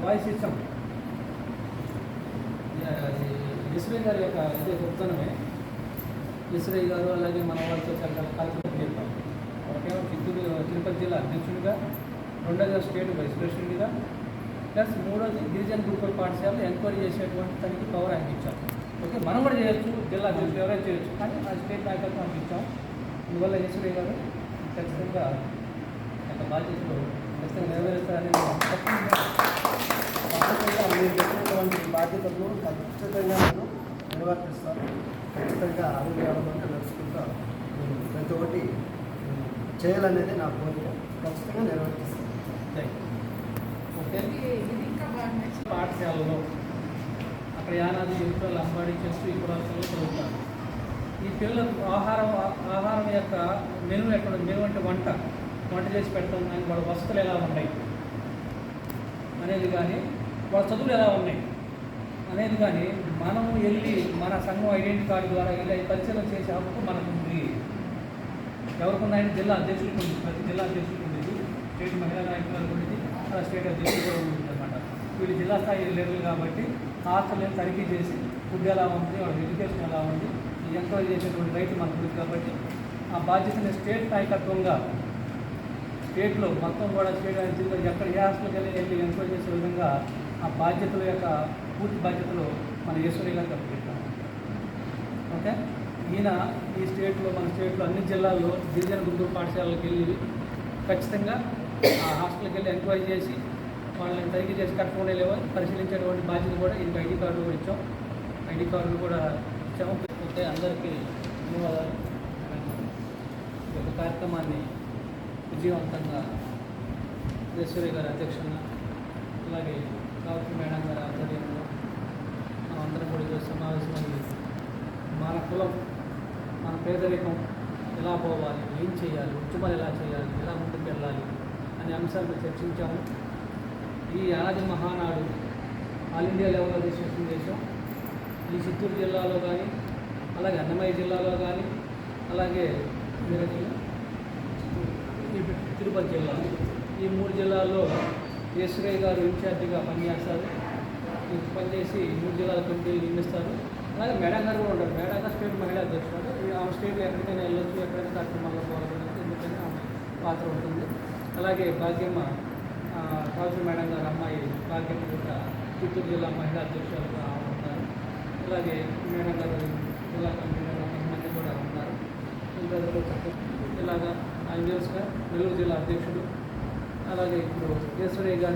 Voice ఇచ్చాం. ఈశ్వరయ్య గారి యొక్క ఇదే గొప్పతనమే. ఈశ్వరయ్య గారు అలాగే మన వాళ్ళతో చాలా కార్యక్రమం చెప్పాం. ఒకటేమో తిరుపతి జిల్లా అధ్యక్షుడిగా, రెండోది స్టేట్ వైస్ ప్రెసిడెంట్గా, ప్లస్ మూడోది గిరిజన గురుకుల పాఠశాలలో ఎంక్వైరీ చేసేటువంటి తనకి పవర్ ఆయనకి ఇచ్చాం. ఓకే, మనం కూడా చేయొచ్చు, జిల్లా అధ్యక్షులు ఎవరైనా చేయొచ్చు, కానీ ఆ స్టేట్ నాయకత్వం మనకి ఇచ్చాం. అందువల్ల ఈశ్వరయ్య గారు ఖచ్చితంగా యొక్క బాధ్యతలు ఖచ్చితంగా నెరవేరుస్తారని మీరు చెప్పినటువంటి బాధ్యతలను ఖచ్చితంగా నేను నిర్వర్తిస్తాను. ఖచ్చితంగా ఆరోగ్యాలతో నడుచుకుంటా ప్రతి ఒక్కటి చేయాలనేది నా కోరిక. ఖచ్చితంగా నిర్వర్తిస్తాను. ఓకే, పాఠశాలలో అక్కడ యానాది యువకులు అంబాడి చేస్తూ ఈ పురాతనలో చదువుతారు. ఈ పిల్లలకు ఆహారం యొక్క మెను ఎక్కడ, మెను అంటే వంట చేసి పెడతాం, కానీ వాళ్ళ వసతులు ఎలా ఉన్నాయి అనేది కానీ, వాళ్ళ చదువులు ఎలా ఉన్నాయి అనేది కానీ మనము వెళ్ళి మన సంఘం ఐడెంటిటీ కార్డు ద్వారా వెళ్ళి పరిశీలన చేసే హక్కు మనకు ఉంది. ఎవరికి ఉన్నాయంటే జిల్లా అధ్యక్షులకు ఉంది, ప్రతి జిల్లా అధ్యక్షులకు ఉండేది, స్టేట్ మహిళా నాయకులకు ఉండేది, అలా స్టేట్ అధ్యక్షులు కూడా ఉంటుంది అనమాట. వీళ్ళు జిల్లా స్థాయి లెవెల్ కాబట్టి హాస్టల్ని తనిఖీ చేసి ఫుడ్ ఎలా ఉంది, వాళ్ళ ఎడ్యుకేషన్ ఎలా ఉంది, ఈ ఎంక్వైరీ చేసేటువంటి రైట్ మనకు ఉంది. కాబట్టి ఆ బాధ్యతని స్టేట్ నాయకత్వంగా స్టేట్లో మొత్తం కూడా స్టేట్ జిల్లా ఎక్కడ ఏ హాస్టల్కి వెళ్ళి ఎంక్వైరీ చేసే విధంగా ఆ బాధ్యతల యొక్క పూర్తి బాధ్యతలు మన ఈశ్వరయ్య గారికి అప్పచెప్పాం. ఓకే, ఈయన ఈ స్టేట్లో, మన స్టేట్లో అన్ని జిల్లాల్లో గిరిజన గురుకుల పాఠశాలలకు వెళ్ళి ఖచ్చితంగా ఆ హాస్టల్కి వెళ్ళి ఎంక్వైరీ చేసి వాళ్ళని తనిఖీ చేసి కరెక్ట్గా లేవో పరిశీలించేటువంటి బాధ్యత కూడా ఈయనకి ఐడి కార్డు కూడా ఇచ్చాం. ఐడి కార్డులు కూడా ఇచ్చాము. ఓకే, అందరికీ ధన్యవాదాలు. ఈ యొక్క కార్యక్రమాన్ని విజయవంతంగా ఈశ్వరయ్య గారి అధ్యక్షంగా, అలాగే కావచ్చు మేడం గారి ఆధ్వర్యంలో అందరం కూడా సమావేశమై మన కులం, మన పేదరికం ఎలా పోవాలి, ఏం చేయాలి, ఉద్యమాలు ఎలా చేయాలి, ఎలా ముందుకు వెళ్ళాలి అనే అంశాలను చర్చించాము. ఈ ఆది మహానాడు ఆల్ ఇండియా లెవెల్లో రిజిస్ట్రేషన్ చేసాం. ఈ చిత్తూరు జిల్లాలో కానీ, అలాగే అన్నమయ్య జిల్లాలో కానీ, అలాగే తిరుపతి జిల్లా, ఈ 3 జిల్లాల్లో ఈశ్వరయ్య గారు ఇన్ఛార్జిగా పనిచేస్తారు. పనిచేసి 3 జిల్లాల కమిటీలు నియమిస్తారు. అలాగే మేడం గారు కూడా ఉంటారు. మేడం గారు స్టేట్ మహిళా అధ్యక్షుడు. ఆమె స్టేట్ ఎక్కడికైనా వెళ్ళొచ్చు, ఎక్కడైనా కార్యక్రమాల్లో పాల్గొనవచ్చు, ఎందుకని ఆమె పాత్ర ఉంటుంది. అలాగే భాగ్యమ్మ కావచ్చు మేడం గారు అమ్మాయి భాగ్యమ్మ కూడా చిత్తూరు జిల్లా మహిళా అధ్యక్షులుగా ఉంటారు. అలాగే మేడం గారు జిల్లా కమిటీలో మంది కూడా ఉన్నారు. ఇలాగా ఆయన తెలుసుగా నెల్లూరు జిల్లా అధ్యక్షుడు. అలాగే ఇప్పుడు ఈశ్వరయ్య గారిని